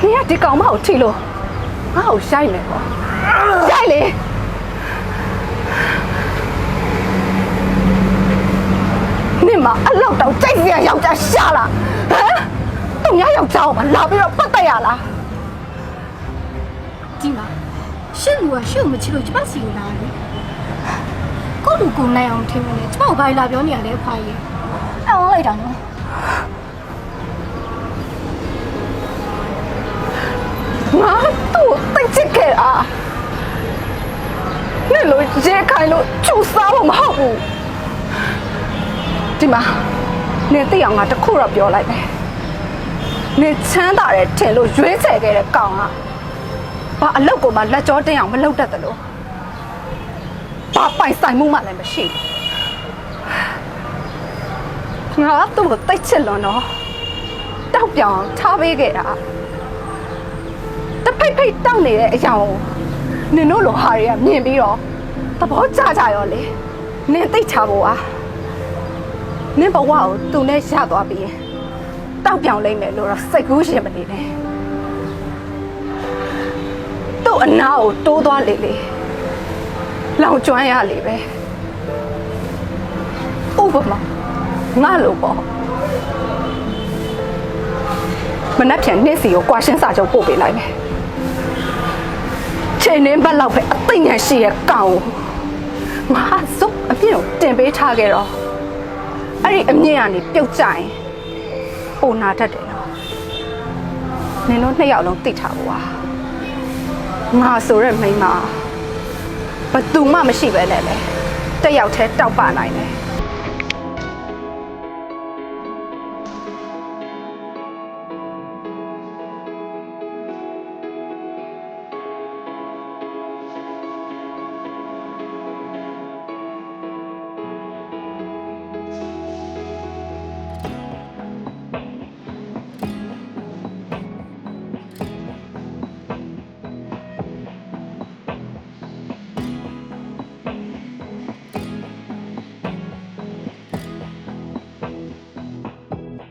你呀，这搞嘛好吃咯，我好晒呢，晒嘞。你妈一老豆真是要家下啦，啊？东家要找嘛，老边不得呀啦。ဒီမှာရှင့်လူကရှင့်ကိုမချစ်လို့ကျမစီလာတယ်ကိုလူကိုနိုင်အောင်ထင်နေတယ်ကျမကိုဘာလာပြောနေရလဲအဖွားကြီးအောင်လိုက်တာနော်ငါတို့တိတ်ချစ်ခဲ့တာနဲ့လို့ရဲခိုင်လို့ကျူစားဖို့မဟုတ်ဘူးဒီမှာနေသိအောင်ငါတခုတော့ပြောလိုက်မယ်နေချမ်းသာတယ်ထင်လို့ရွေးချယ်ခဲ့တဲ့ကောင်ကဘာအလုပ်ကိုမှလက်ကြောတင်းအောင်မလုပ်တတ်တယ်လို့ဘာပိုင်ဆိုင်မှုမှလည်းမရှိဘူးငါတို့ကိုတိတ်ချစ်လွန်တော့တောက်ပြောင်ထားပေးခဲ့တာတဖိတ်ဖိတ်တောက်နေတဲ့အကြောင်းနင်တို့လိုဟာတွေကမြင်ပြီးတော့သဘောကျကြရောလေနင်သိချဖို့อ่ะနင်ဘဝကိုသူနဲ့ရသွားပြီးရင်တောက်ပြောင်လိမ့်မယ်လို့တော့စိတ်ကူးရှင်မနေနဲ့သူ့အနာကိုတိုးသွားလေလေလောင်ကျွမ်းရလေပဲဥပမာငါလိုပေါ့မနှက်ပြန်နေ့စီကိုကွာရှင်းစာချုပ်ပို့ပေးလိုက်မယ်ချိန်နှင်းဘက်လောက်ပဲအသိဉာဏ်ရှိရဲ့ကောင်ငါစုပ်အပြည့်ကိုတင်ပေးထားခဲ့တော့အဲ့ဒီအမြင့်ကနေပြုတ်ကျရင်ပုံနာတတ်တယ်နော်နင်တို့နှစ်ယောက်လုံးသိထားဘူးကွာငါဆိုရဲမိန်းမဘသူမှမရှိပဲနဲ့လေတယောက်တည်းတောက်ပနိုင်တယ်